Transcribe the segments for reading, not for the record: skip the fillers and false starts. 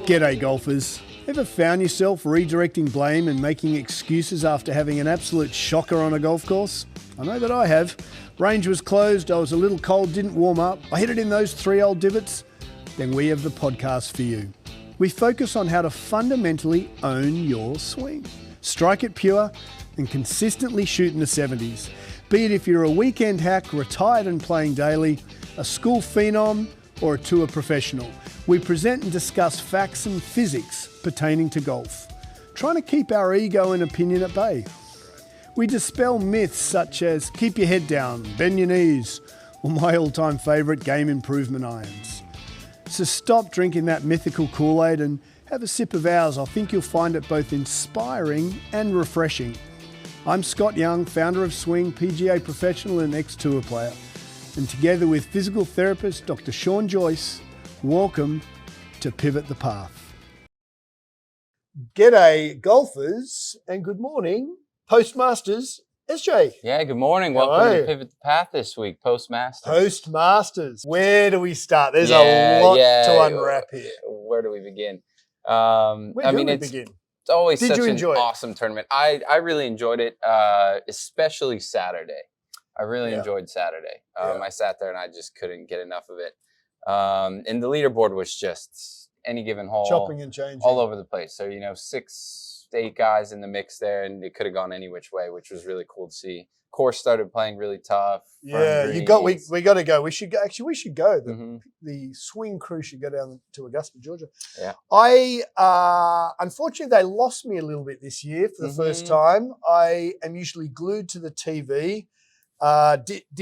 G'day golfers. Ever found yourself redirecting blame and making excuses after having an absolute shocker on a golf course? I know that I have. Range was closed, I was a little cold, didn't warm up, I hit it in those 3 old divots. Then we have the podcast for you. We focus on how to fundamentally own your swing. Strike it pure and consistently shoot in the 70s. Be it if you're a weekend hack, retired and playing daily, a school phenom or a tour professional. We present and discuss facts and physics pertaining to golf, trying to keep our ego and opinion at bay. We dispel myths such as keep your head down, bend your knees, or my all-time favourite, game improvement irons. So stop drinking that mythical Kool-Aid and have a sip of ours. I think you'll find it both inspiring and refreshing. I'm Scott Young, founder of Swing, PGA professional and ex-tour player. And together with physical therapist Dr. Sean Joyce, welcome to Pivot the Path. G'day golfers and good morning, Postmasters SJ. Yeah, good morning. Welcome to Pivot the Path this week, Postmasters. Postmasters. Where do we start? There's a lot to unwrap here. Where do we begin? Begin? It's always Did such you an enjoy it? awesome tournament. I really enjoyed it, especially Saturday. I really enjoyed Saturday. I sat there and I just couldn't get enough of it. And the leaderboard was just any given hole, Chopping and changing all over the place. So 6 to 8 guys in the mix there, and it could have gone any which way, which was really cool to see. Course started playing really tough. Yeah, we got to go. We should go. Actually, we should go. The swing crew should go down to Augusta, Georgia. Yeah. Unfortunately, they lost me a little bit this year for the first time. I am usually glued to the TV.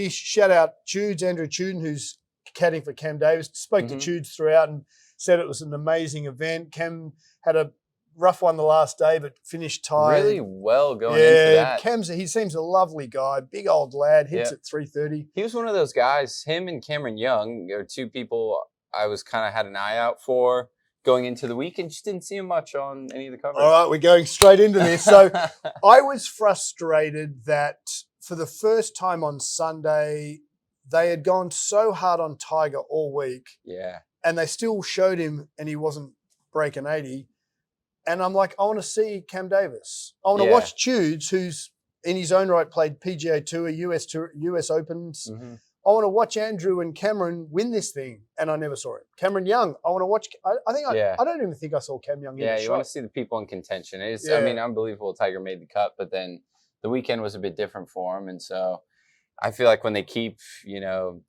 Shout out Andrew Chuden, who's caddying for Cam Davis. Spoke to Chudes throughout and said it was an amazing event. Cam had a rough one the last day, but finished tied. Really well going into that. He seems a lovely guy, big old lad, hits at 330. He was one of those guys, him and Cameron Young are 2 people I was kind of had an eye out for going into the week and just didn't see him much on any of the coverage. All right, we're going straight into this. So I was frustrated that for the first time on Sunday, they had gone so hard on Tiger all week. Yeah. And they still showed him and he wasn't breaking 80. And I'm like, I want to see Cam Davis. I want to watch Chudes, who's in his own right played PGA Tour, US Opens. I want to watch Andrew and Cameron win this thing, and I never saw it. Cameron Young, I want to watch. I don't even think I saw Cam Young. Yeah, you want to see the people in contention. It's, I mean, unbelievable. Tiger made the cut, but then the weekend was a bit different for him, and so I feel like when they keep,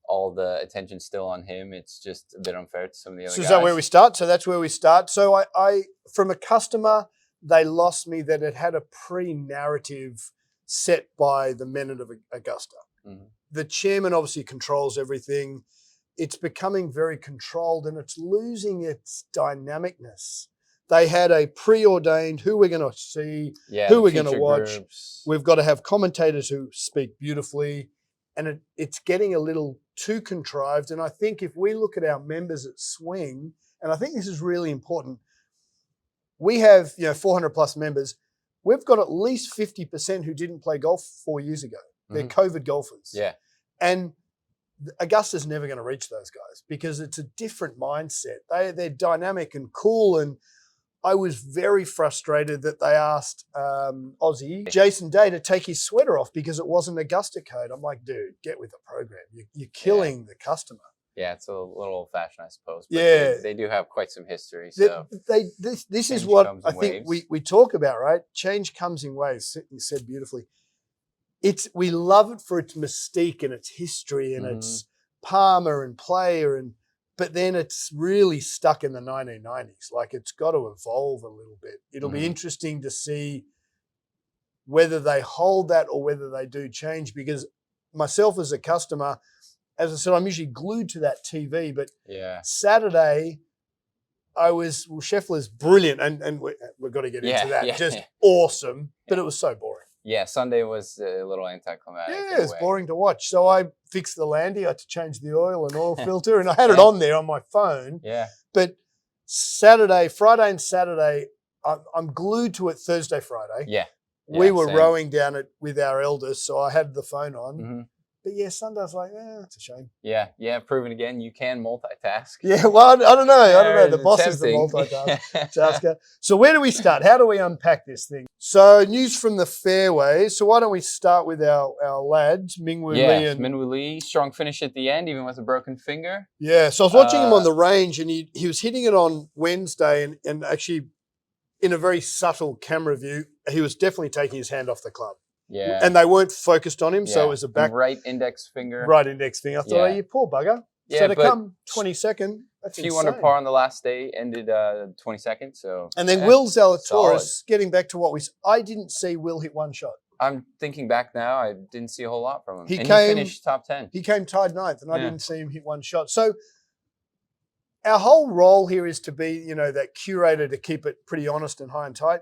all the attention still on him, it's just a bit unfair to some of the other guys. So is that where we start? So that's where we start. So I from a customer, they lost me that it had a pre-narrative set by the men of Augusta. The chairman obviously controls everything. It's becoming very controlled and it's losing its dynamicness. They had a preordained who we're going to see, who we're going to watch. Groups. We've got to have commentators who speak beautifully. And it's getting a little too contrived. And I think if we look at our members at Swing, and I think this is really important, we have 400 plus members. We've got at least 50% who didn't play golf 4 years ago. They're COVID golfers. Yeah. And Augusta's never going to reach those guys because it's a different mindset. They're dynamic and cool. And I was very frustrated that they asked Aussie Jason Day to take his sweater off because it wasn't Augusta code. I'm like, dude, get with the program. You're killing the customer. Yeah, it's a little old-fashioned, I suppose. But they do have quite some history. So this is what I think we talk about, right? Change comes in waves. You said beautifully. We love it for its mystique and its history and its Palmer and player but then it's really stuck in the 1990s. Like it's got to evolve a little bit. It'll be interesting to see whether they hold that or whether they do change because myself as a customer, as I said, I'm usually glued to that TV, but Saturday Scheffler's brilliant and we've got to get into that. Just awesome, but it was so boring. Yeah, Sunday was a little anticlimactic. Yeah, it's boring to watch. So I fixed the landy. I had to change the oil and oil filter, and I had it on there on my phone. Yeah. But Friday and Saturday, I'm glued to it Thursday, Friday. Yeah. We were rowing down it with our eldest, so I had the phone on. But yeah, Sunday's like, it's a shame. Yeah. Proven again, you can multitask. Yeah, well, I don't know. The boss is the Tempting. multitasker. So where do we start? How do we unpack this thing? So news from the fairway. So why don't we start with our lads, Mingwoo Lee and Minwoo Lee, strong finish at the end, even with a broken finger. Yeah, so I was watching him on the range, and he was hitting it on Wednesday, and actually in a very subtle camera view, he was definitely taking his hand off the club. Yeah. And they weren't focused on him, so it was a back right index finger. Right index finger. I thought, oh, you poor bugger. Yeah, so to come 22nd, that's a few insane. under par on the last day, ended 22nd. So and then Will Zalatoris, getting back to what I didn't see Will hit one shot. I'm thinking back now, I didn't see a whole lot from him. He finished top 10. He came tied 9th, and I didn't see him hit one shot. So our whole role here is to be, that curator to keep it pretty honest and high and tight.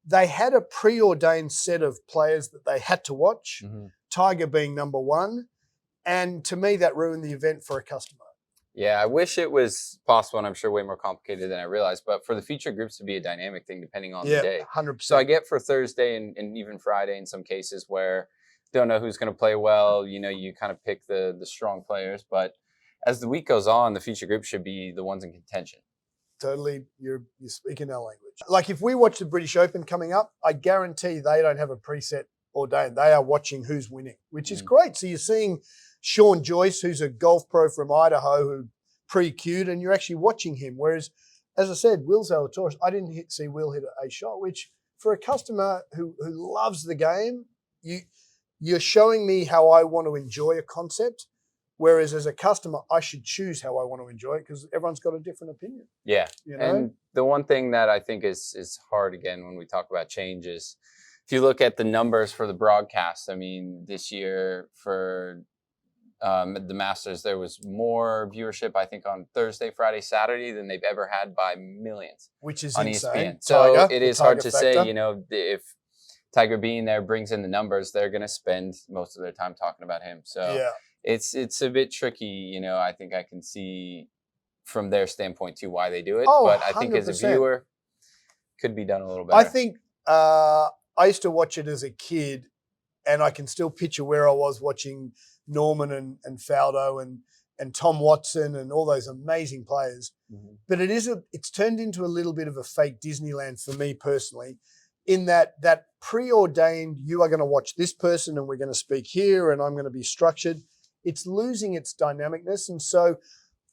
They had a preordained set of players that they had to watch, Tiger being number one. And to me, that ruined the event for a customer. Yeah, I wish it was possible, and I'm sure way more complicated than I realized, but for the feature groups to be a dynamic thing depending on the day. 100%. So I get for Thursday and even Friday in some cases where don't know who's going to play well, you kind of pick the strong players, but as the week goes on, the feature group should be the ones in contention. Totally, you're speaking our language. Like if we watch the British Open coming up, I guarantee they don't have a preset ordained. They are watching who's winning, which is great. So you're seeing Sean Joyce, who's a golf pro from Idaho, who pre-queued, and you're actually watching him. Whereas, as I said, Will Zalatoris, I didn't see Will hit a shot, which for a customer who loves the game, you're showing me how I want to enjoy a concept. Whereas as a customer, I should choose how I want to enjoy it because everyone's got a different opinion. Yeah. And the one thing that I think is hard, again, when we talk about change is if you look at the numbers for the broadcast, I mean, this year for the Masters, there was more viewership, I think, on Thursday, Friday, Saturday than they've ever had by millions. Which is on ESPN. ESPN. So Tiger, it is hard to say, if Tiger being there brings in the numbers, they're going to spend most of their time talking about him. So it's a bit tricky, I think I can see from their standpoint too why they do it. But I think 100%. As a viewer, could be done a little better. I think I used to watch it as a kid, and I can still picture where I was watching Norman and Faldo and Tom Watson and all those amazing players. But it's turned into a little bit of a fake Disneyland for me personally, in that preordained, you are going to watch this person and we're going to speak here and I'm going to be structured. It's losing its dynamicness. And so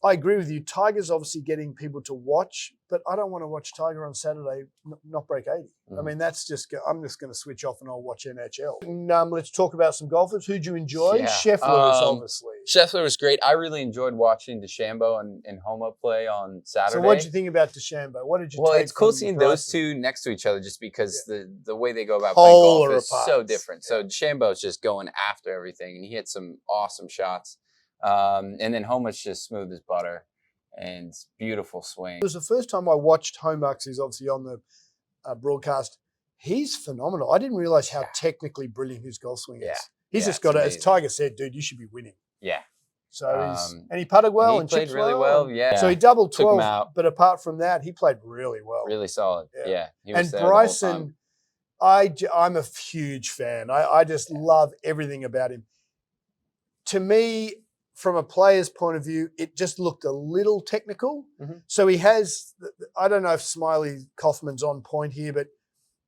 I agree with you. Tiger's obviously getting people to watch, but I don't want to watch Tiger on Saturday not break 80. I mean, I'm just going to switch off and I'll watch NHL. And, let's talk about some golfers. Who'd you enjoy? Yeah. Scheffler is obviously. Scheffler was great. I really enjoyed watching DeChambeau and Homa play on Saturday. So what did you think about DeChambeau? What did you take? Well, it's cool seeing those two next to each other just because the way they go about playing golf is so different. So DeChambeau's just going after everything, and he hit some awesome shots. And then Homa's just smooth as butter and beautiful swing. It was the first time I watched Homa, who's obviously on the broadcast. He's phenomenal. I didn't realize how technically brilliant his golf swing is. He's just got it. As Tiger said, dude, you should be winning. Yeah. So and he putted well and played really well. Yeah. So he doubled 12, but apart from that, he played really well. Really solid. Yeah. He was and Bryson, I'm a huge fan. I just love everything about him. To me, from a player's point of view, it just looked a little technical. So he has, I don't know if Smiley Kaufman's on point here, but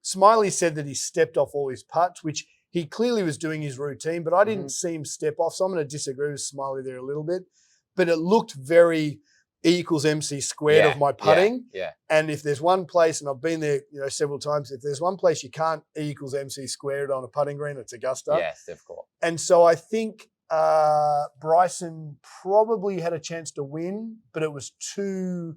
Smiley said that he stepped off all his putts, which he clearly was doing his routine, but I didn't see him step off. So I'm going to disagree with Smiley there a little bit. But it looked very E equals MC squared of my putting. Yeah. And if there's one place, and I've been there several times, if there's one place you can't E equals MC squared on a putting green, it's Augusta. Yeah, it's difficult. And so I think Bryson probably had a chance to win, but it was too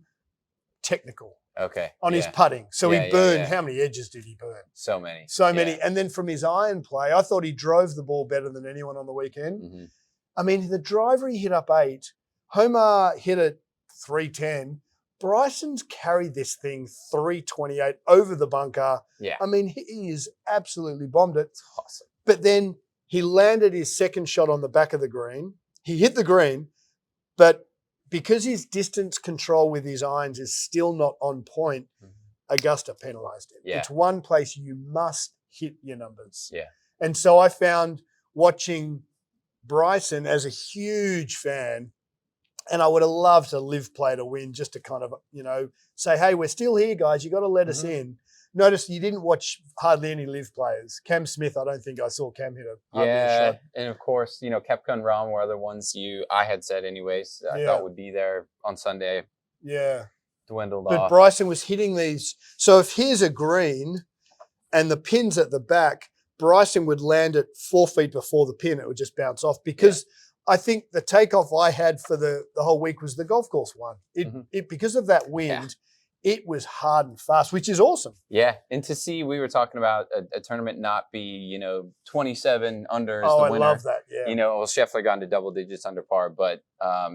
technical. Okay. On his putting. So he burned, how many edges did he burn? So many. So many. And then from his iron play, I thought he drove the ball better than anyone on the weekend. I mean, the driver he hit up 8, Homa hit it 310. Bryson's carried this thing 328 over the bunker. Yeah. I mean, he is absolutely bombed it. It's awesome. But then he landed his second shot on the back of the green. He hit the green, but because his distance control with his irons is still not on point, Augusta penalised him. It's one place you must hit your numbers. Yeah. And so I found watching Bryson, as a huge fan, and I would have loved to live play to win, just to kind of, say, hey, we're still here, guys. You got to let us in. Notice you didn't watch hardly any live players. Cam Smith, I don't think I saw Cam hit a shot. And of course, Kepka and Rahm were other ones I had said anyways. I thought would be there on Sunday. Yeah. Dwindled off. But Bryson was hitting these. So if here's a green and the pin's at the back, Bryson would land it 4 feet before the pin. It would just bounce off because I think the takeoff I had for the whole week was the golf course one. It because of that wind, it was hard and fast, which is awesome. Yeah, and to see, we were talking about a tournament not be, 27 under as the winner. I love that, yeah. Well, Scheffler got into double digits under par, but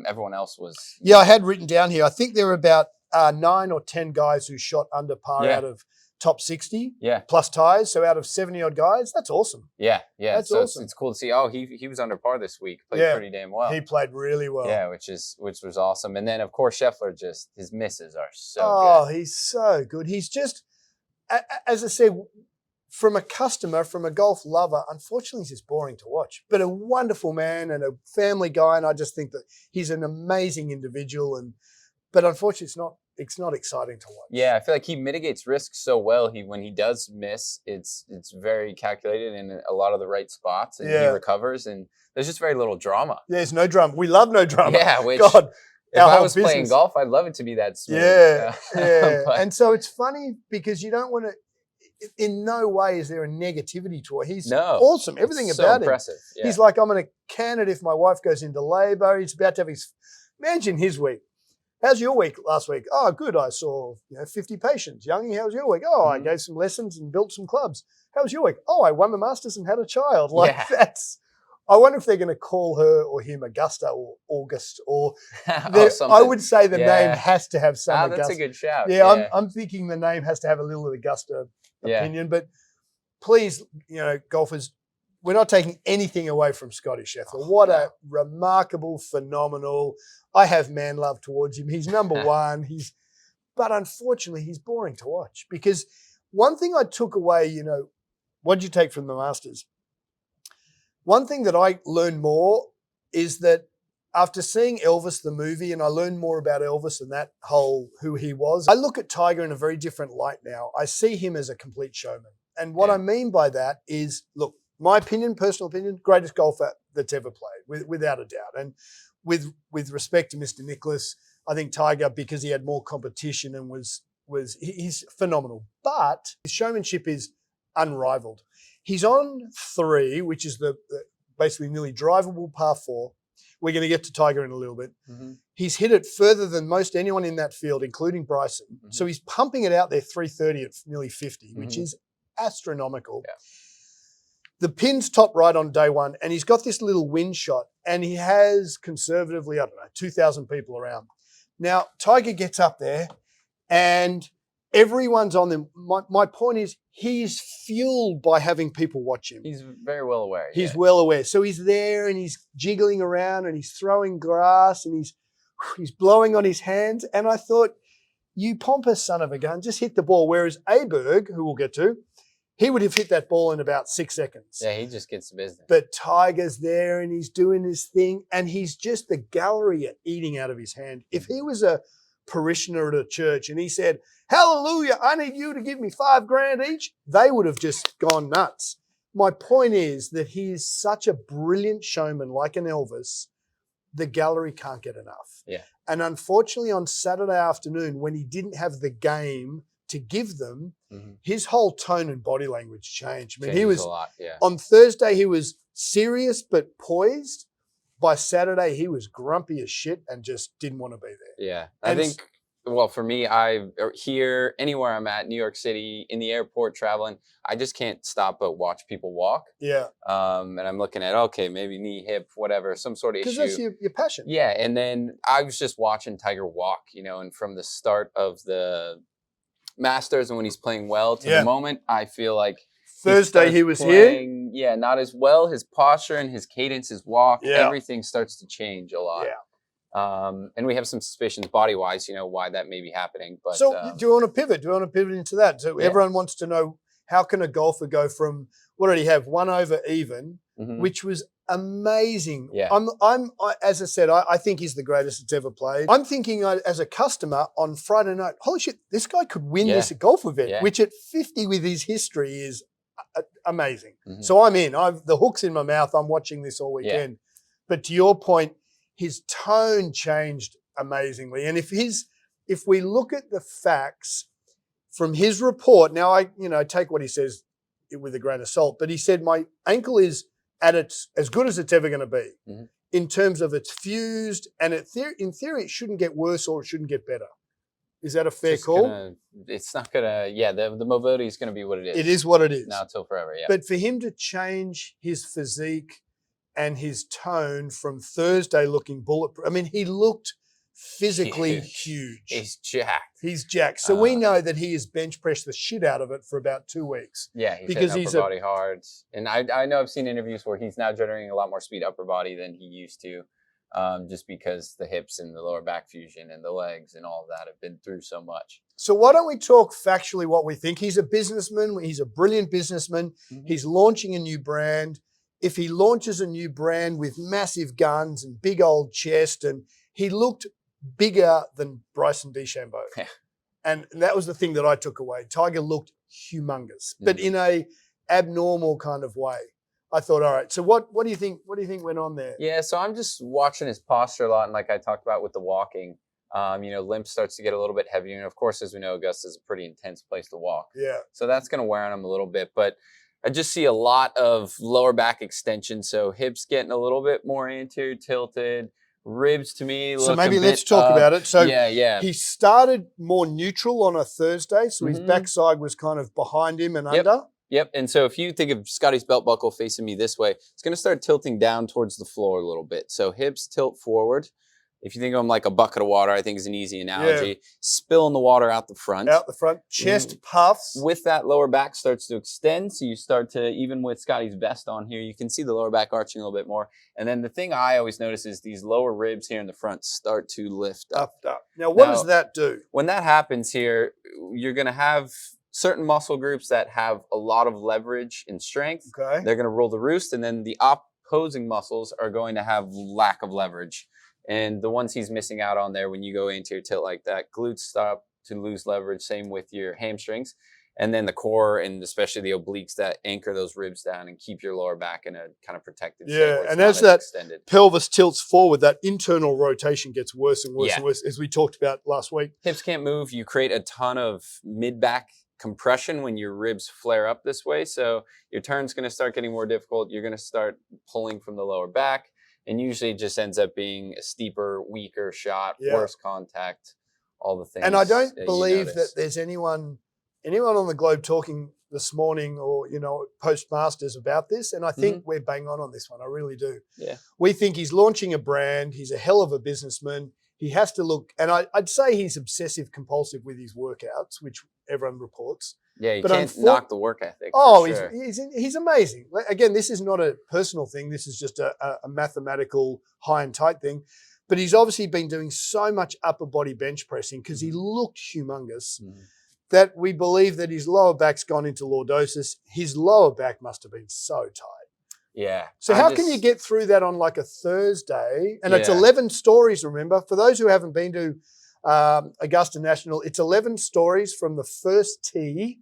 everyone else was... Yeah, I had written down here, I think there were about 9 or 10 guys who shot under par out of top 60 plus ties. So out of 70-odd guys, that's awesome. Yeah. That's so awesome. It's cool to see. Oh, he was under par this week. Played pretty damn well. He played really well. Yeah, which was awesome. And then, of course, Scheffler, just his misses are so good. Oh, he's so good. He's just, as I said, from a customer, from a golf lover, unfortunately, he's just boring to watch. But a wonderful man and a family guy, and I just think that he's an amazing individual. But unfortunately, it's not exciting to watch. Yeah, I feel like he mitigates risk so well. When he does miss, it's very calculated in a lot of the right spots, and he recovers, and there's just very little drama. There's no drama. We love no drama. Yeah, God, if I was playing golf, I'd love it to be that smooth. Yeah. And so it's funny because you don't want to. In no way is there a negativity to it. He's awesome. Everything about impressive. him. Yeah. He's like, I'm going to can it if my wife goes into labor. He's about to have imagine his week. How's your week last week? Oh, good. I saw 50 patients. Youngie, how's your week? Oh, I gave some lessons and built some clubs. How was your week? Oh, I won the Masters and had a child. I wonder if they're going to call her or him Augusta or August or I would say the name has to have some Augusta. That's a good shout. Yeah, I'm thinking the name has to have a little Augusta opinion. But please, golfers, we're not taking anything away from Scottie Scheffler. What a remarkable, phenomenal. I have man love towards him. He's number one. But unfortunately, he's boring to watch because one thing I took away, what did you take from the Masters? One thing that I learned more is that after seeing Elvis, the movie, and I learned more about Elvis and that whole who he was, I look at Tiger in a very different light now. I see him as a complete showman. And what I mean by that is, look, my opinion, personal opinion, greatest golfer that's ever played, without a doubt. And with respect to Mr. Nicklaus, I think Tiger, because he had more competition and he's phenomenal. But his showmanship is unrivaled. He's on 3, which is the basically nearly drivable par 4. We're going to get to Tiger in a little bit. He's hit it further than most anyone in that field, including Bryson. So he's pumping it out there 330 at nearly 50, which is astronomical. Yeah. The pin's top right on day one, and he's got this little wind shot, and he has conservatively, 2,000 people around. Now, Tiger gets up there, and everyone's on them. My point is he's fueled by having people watch him. He's very well aware. He's well aware. So he's there, and he's jiggling around, and he's throwing grass, and he's blowing on his hands. And I thought, you pompous son of a gun, just hit the ball. Whereas Aberg, who we'll get to, he would have hit that ball in about 6 seconds. Yeah, he just gets the business. But Tiger's there and he's doing his thing and he's just the gallery eating out of his hand. If he was a parishioner at a church and he said, hallelujah, I need you to give me $5,000 each, they would have just gone nuts. My point is that he is such a brilliant showman like an Elvis, the gallery can't get enough. Yeah. And unfortunately on Saturday afternoon when he didn't have the game to give them, his whole tone and body language changed. I mean, he was a lot, on Thursday, he was serious but poised. By Saturday, he was grumpy as shit and just didn't want to be there. Yeah. I think, well, for me, here, anywhere I'm at, New York City, in the airport, traveling, I just can't stop but watch people walk. Yeah. And I'm looking at, okay, maybe knee, hip, whatever, some sort of issue. Because that's your passion. Yeah. And then I was just watching Tiger walk, and from the start of the Masters and when he's playing well to the moment, I feel like Thursday he was playing, here. Yeah, not as well. His posture and his cadence, his walk, everything starts to change a lot. Yeah. And we have some suspicions body-wise, why that may be happening. But so do you want to pivot? Do you want to pivot into that? So everyone wants to know, how can a golfer go from, what did he have, 1 over even, which was amazing. Yeah. As I said, I think he's the greatest that's ever played. I'm thinking as a customer on Friday night, holy shit, this guy could win this golf event, which at 50 with his history is amazing. So I'm in. The hook's in my mouth. I'm watching this all weekend. But to your point, his tone changed amazingly. And if we look at the facts from his report, now I take what he says with a grain of salt, but he said my ankle is at its as good as it's ever going to be in terms of it's fused, and in theory it shouldn't get worse or it shouldn't get better. Is that a fair call? It's not gonna. Yeah, the mobility is gonna be what it is. It is what it is. Now till forever. Yeah. But for him to change his physique and his tone from Thursday looking bulletproof, I mean, he looked physically huge. He's jacked. He's jacked. So we know that he has bench pressed the shit out of it for about 2 weeks. Yeah, because he's upper body hard. And I know I've seen interviews where he's now generating a lot more speed upper body than he used to, just because the hips and the lower back fusion and the legs and all of that have been through so much. So why don't we talk factually what we think? He's a businessman. He's a brilliant businessman. He's launching a new brand. If he launches a new brand with massive guns and big old chest, and he looked bigger than Bryson DeChambeau. Yeah. And that was the thing that I took away. Tiger looked humongous, but in a abnormal kind of way. I thought, all right, so what do you think went on there? Yeah, so I'm just watching his posture a lot, and like I talked about with the walking, limp starts to get a little bit heavier. And of course, as we know, Augusta is a pretty intense place to walk. Yeah. So that's going to wear on him a little bit, but I just see a lot of lower back extension. So hips getting a little bit more anterior tilted. Ribs to me look. So maybe let's talk about it. So yeah. He started more neutral on a Thursday, so his backside was kind of behind him and under. Yep. And so if you think of Scottie's belt buckle facing me this way, it's going to start tilting down towards the floor a little bit. So hips tilt forward. If you think of them like a bucket of water, I think is an easy analogy. Yeah. Spilling the water out the front. Out the front. Chest puffs. With that, lower back starts to extend. So you start to, even with Scottie's vest on here, you can see the lower back arching a little bit more. And then the thing I always notice is these lower ribs here in the front start to lift up. Now, what does that do? When that happens here, you're going to have certain muscle groups that have a lot of leverage and strength. Okay. They're going to rule the roost. And then the opposing muscles are going to have lack of leverage. And the ones he's missing out on there when you go into your tilt like that, glutes stop to lose leverage, same with your hamstrings. And then the core and especially the obliques that anchor those ribs down and keep your lower back in a kind of protected state. Yeah, and as that pelvis tilts forward, that internal rotation gets worse and worse and worse, as we talked about last week. Hips can't move. You create a ton of mid-back compression when your ribs flare up this way. So your turn's going to start getting more difficult. You're going to start pulling from the lower back. And usually it just ends up being a steeper, weaker shot, worse contact, all the things. And I don't believe that there's anyone on the globe talking this morning or, postmasters about this. And I think we're bang on this one. I really do. Yeah. We think he's launching a brand. He's a hell of a businessman. He has to look, and I'd say he's obsessive compulsive with his workouts, which everyone reports. Yeah, you can't knock the work ethic. Oh, sure. He's amazing. Again, this is not a personal thing. This is just a mathematical high and tight thing. But he's obviously been doing so much upper body bench pressing because he looked humongous that we believe that his lower back's gone into lordosis. His lower back must have been so tight. Yeah. So how can you get through that on like a Thursday? And it's 11 stories, remember. For those who haven't been to Augusta National, it's 11 stories from the first tee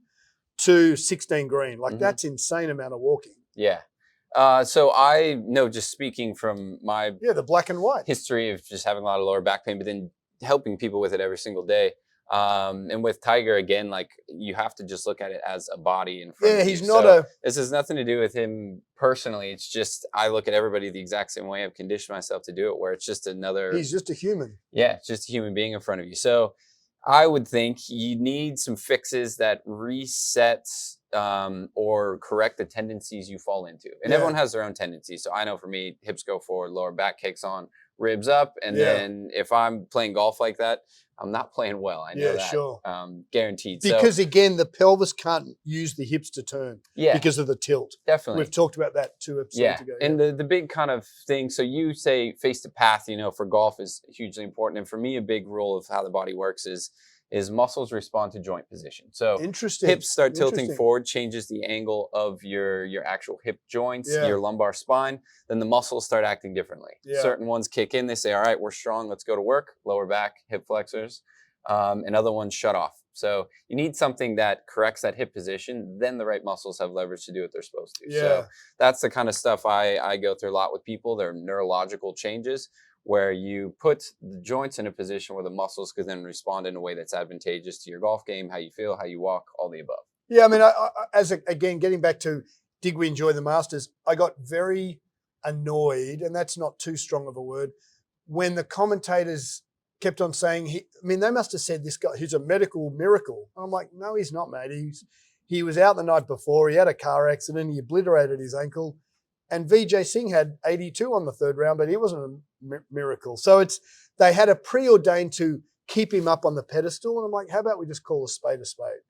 to 16 green. Like that's insane amount of walking. Yeah. So I know, just speaking from my the black and white history of just having a lot of lower back pain, but then helping people with it every single day. And with Tiger, again, like you have to just look at it as a body in front of you. He's not this has nothing to do with him personally. It's just, I look at everybody the exact same way. I've conditioned myself to do it where it's just another. He's just a human. Yeah. It's just a human being in front of you. So I would think you need some fixes that reset or correct the tendencies you fall into. And everyone has their own tendencies. So I know for me, hips go forward, lower back kicks on, ribs up. And then if I'm playing golf like that, I'm not playing well. I know that. Sure. Guaranteed. Because again, the pelvis can't use the hips to turn because of the tilt. Definitely. We've talked about that 2 episodes ago. And the big kind of thing, so you say face to path, for golf is hugely important. And for me, a big rule of how the body works is is muscles respond to joint position. So Interesting. hips start tilting Interesting. forward, changes the angle of your actual hip joints, Yeah. your lumbar spine. Then the muscles start acting differently. Yeah. Certain ones kick in. They say, all right, we're strong. Let's go to work. Lower back, hip flexors. And other ones shut off. So you need something that corrects that hip position. Then the right muscles have leverage to do what they're supposed to. Yeah. So that's the kind of stuff I go through a lot with people. They're neurological changes where you put the joints in a position where the muscles can then respond in a way that's advantageous to your golf game, how you feel, how you walk, all the above. Yeah, I mean, again, getting back to did we enjoy the Masters, I got very annoyed, and that's not too strong of a word, when the commentators kept on saying, they must have said this guy, he's a medical miracle. I'm like, no, he's not, mate. He was out the night before, he had a car accident, he obliterated his ankle, and Vijay Singh had 82 on the third round, but he wasn't a miracle. So they had a preordained to keep him up on the pedestal, and I'm like, how about we just call a spade a spade?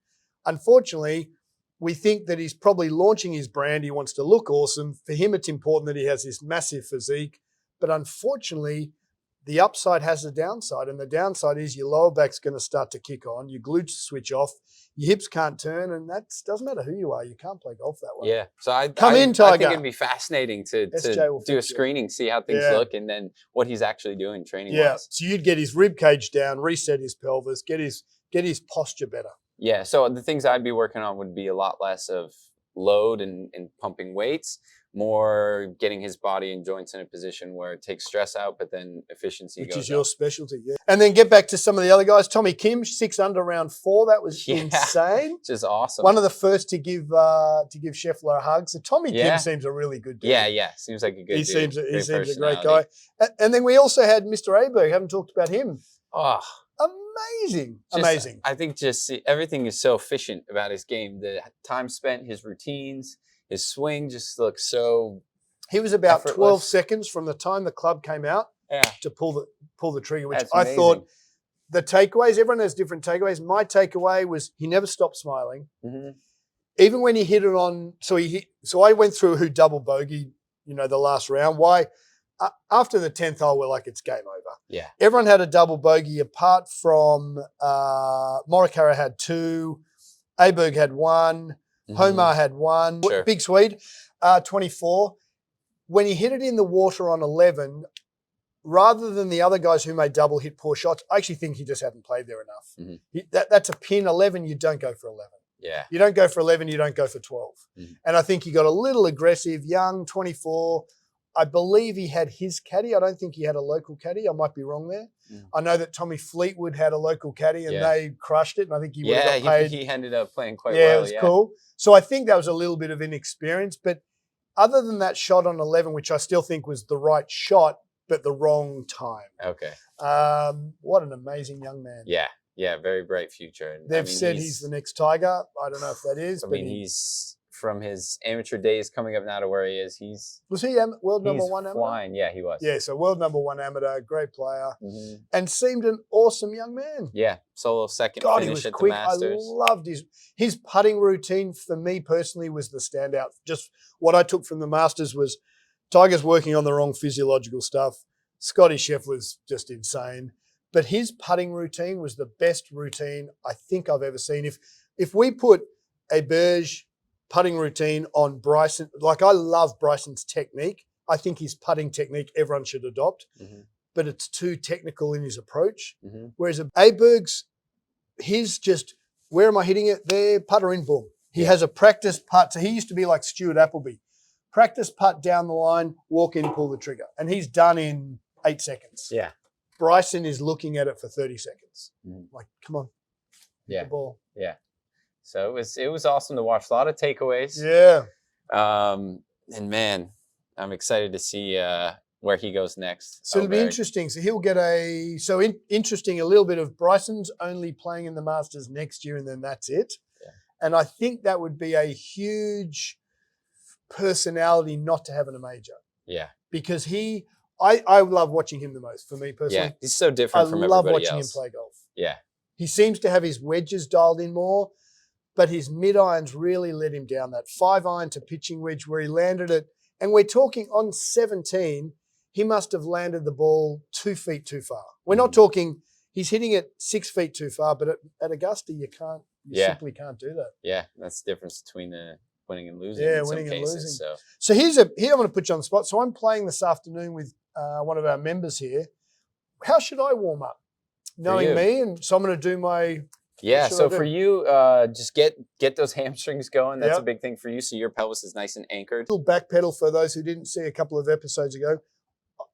Unfortunately, we think that he's probably launching his brand. He wants to look awesome. For him, it's important that he has this massive physique. But unfortunately, the upside has a downside. And the downside is your lower back's going to start to kick on. Your glutes switch off. Your hips can't turn. And that doesn't matter who you are. You can't play golf that way. Yeah. So I Tiger. think it'd be fascinating to do a you. screening, see how things look, and then what he's actually doing training-wise. Yeah. So you'd get his rib cage down, reset his pelvis, get his posture better. Yeah, so the things I'd be working on would be a lot less of load and pumping weights, more getting his body and joints in a position where it takes stress out, but then efficiency goes up. Which is your specialty, yeah. And then get back to some of the other guys. Tommy Kim, 6 under round 4. That was insane. Just awesome. One of the first to give Scheffler a hug. So Tommy Kim seems a really good dude. Yeah. Seems like a good dude. He seems a great guy. And then we also had Mr. Aberg. Haven't talked about him. Oh, amazing. I think everything is so efficient about his game. The time spent, his routines, his swing just looks so. He was about effortless. 12 seconds from the time the club came out to pull the trigger, which That's I amazing. thought the takeaways. Everyone has different takeaways. My takeaway was he never stopped smiling, even when he hit it on. So I went through who double bogeyed, the last round. Why? After the 10th hole, we're like, it's game over. Yeah. Everyone had a double bogey apart from Morikawa had 2, Aberg had 1, Homar had 1, Sure. Big Swede, 24. When he hit it in the water on 11, rather than the other guys who made double hit poor shots, I actually think he just hadn't played there enough. That's a pin 11, you don't go for 11. Yeah. You don't go for 11, you don't go for 12. And I think he got a little aggressive, young, 24. I believe he had his caddy. I don't think he had a local caddy. I might be wrong there. I know that Tommy Fleetwood had a local caddy and they crushed it. And I think he would have got paid. He ended up playing quite well. Yeah, it was cool. So I think that was a little bit of inexperience. But other than that shot on 11, which I still think was the right shot, but the wrong time. Okay. What an amazing young man. Yeah, very bright future. And They've said he's the next Tiger. I don't know if that is. He's from his amateur days coming up now to where he is. Was he world number 1 amateur? Flying. Yeah, he was. Yeah, so world number 1 amateur, great player, and seemed an awesome young man. Yeah, solo second God, finish he was at quick. the Masters. I loved his putting routine. For me personally, was the standout. Just what I took from the Masters was Tiger's working on the wrong physiological stuff. Scottie Scheffler's just insane, but his putting routine was the best routine I think I've ever seen. If we put a Berge putting routine on Bryson, like I love Bryson's technique. I think his putting technique everyone should adopt, but it's too technical in his approach. Whereas Aberg's, his just, where am I hitting it? There, putter in, boom. He has a practice putt. So he used to be like Stuart Appleby. Practice putt down the line, walk in, pull the trigger. And he's done in 8 seconds. Yeah. Bryson is looking at it for 30 seconds. Like, come on. Yeah. The ball. Yeah. So it was awesome to watch. A lot of takeaways. Yeah. And man, I'm excited to see where he goes next. So it'll be interesting. So he'll get interesting a little bit of Bryson's only playing in the Masters next year and then that's it. Yeah. And I think that would be a huge personality not to have in a major. Yeah. Because I love watching him the most, for me personally. Yeah, he's so different from everybody else. I love watching him play golf. Yeah. He seems to have his wedges dialed in more, but his mid-irons really let him down. That 5-iron to pitching wedge where he landed it, and we're talking on 17, he must have landed the ball 2 feet too far. We're not talking he's hitting it 6 feet too far, but at Augusta, you simply can't do that. Yeah, that's the difference between the winning and losing. Yeah, in winning some and cases, losing. So So here I'm going to put you on the spot. So I'm playing this afternoon with one of our members here. How should I warm up? Knowing me, and so I'm going to do my. Yeah, so for you, just get those hamstrings going. That's a big thing for you. So your pelvis is nice and anchored. Little back pedal for those who didn't see a couple of episodes ago.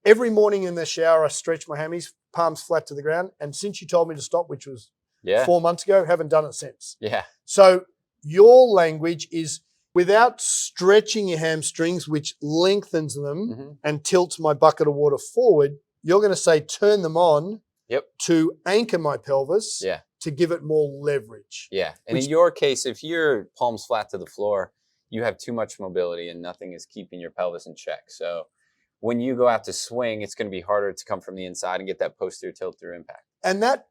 Every morning in the shower, I stretch my hammies, palms flat to the ground. And since you told me to stop, which was 4 months ago, haven't done it since. Yeah. So your language is without stretching your hamstrings, which lengthens them and tilts my bucket of water forward, you're going to say turn them on to anchor my pelvis to give it more leverage. Yeah. And in your case, if you're palms flat to the floor, you have too much mobility and nothing is keeping your pelvis in check. So when you go out to swing, it's going to be harder to come from the inside and get that posterior tilt through impact. And that,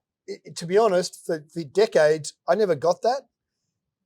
to be honest, for decades, I never got that.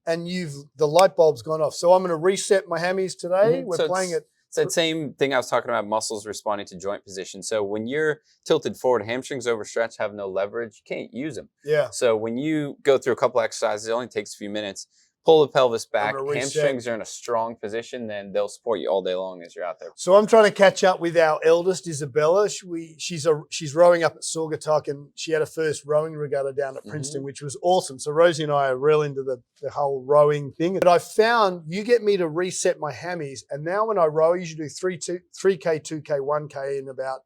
And the light bulb's gone off. So I'm going to reset my hammies today. We're playing it. It's that same thing I was talking about, muscles responding to joint position. So when you're tilted forward, hamstrings overstretched, have no leverage, you can't use them. Yeah. So when you go through a couple exercises, it only takes a few minutes. Pull the pelvis back, hamstrings are in a strong position, then they'll support you all day long as you're out there. So I'm trying to catch up with our eldest, Isabella. She's rowing up at Saugatuck, and she had a first rowing regatta down at Princeton, which was awesome. So Rosie and I are real into the whole rowing thing. But I found you get me to reset my hammies, and now when I row, I usually do 3K, 2K, 1K in about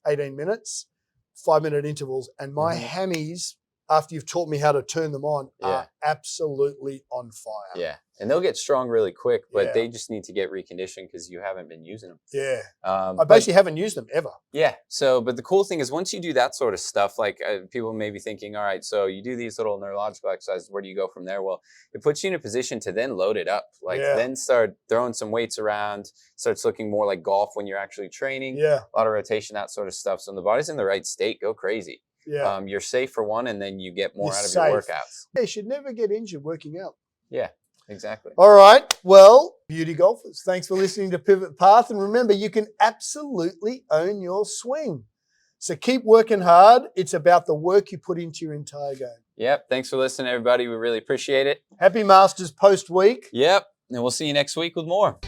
18 minutes, 5-minute intervals, and my hammies, after you've taught me how to turn them on, are absolutely on fire. Yeah. And they'll get strong really quick, but they just need to get reconditioned because you haven't been using them. Yeah. I basically haven't used them ever. Yeah. So, but the cool thing is once you do that sort of stuff, like people may be thinking, all right, so you do these little neurological exercises, where do you go from there? Well, it puts you in a position to then load it up. Like then start throwing some weights around, starts looking more like golf when you're actually training. Yeah. A lot of rotation, that sort of stuff. So when the body's in the right state, go crazy. Yeah. You're safe for one, and then you get more out of your workouts. You should never get injured working out. Yeah, exactly. All right. Well, beauty golfers, thanks for listening to Pivot Path. And remember, you can absolutely own your swing. So keep working hard. It's about the work you put into your entire game. Yep. Thanks for listening, everybody. We really appreciate it. Happy Masters post week. Yep. And we'll see you next week with more.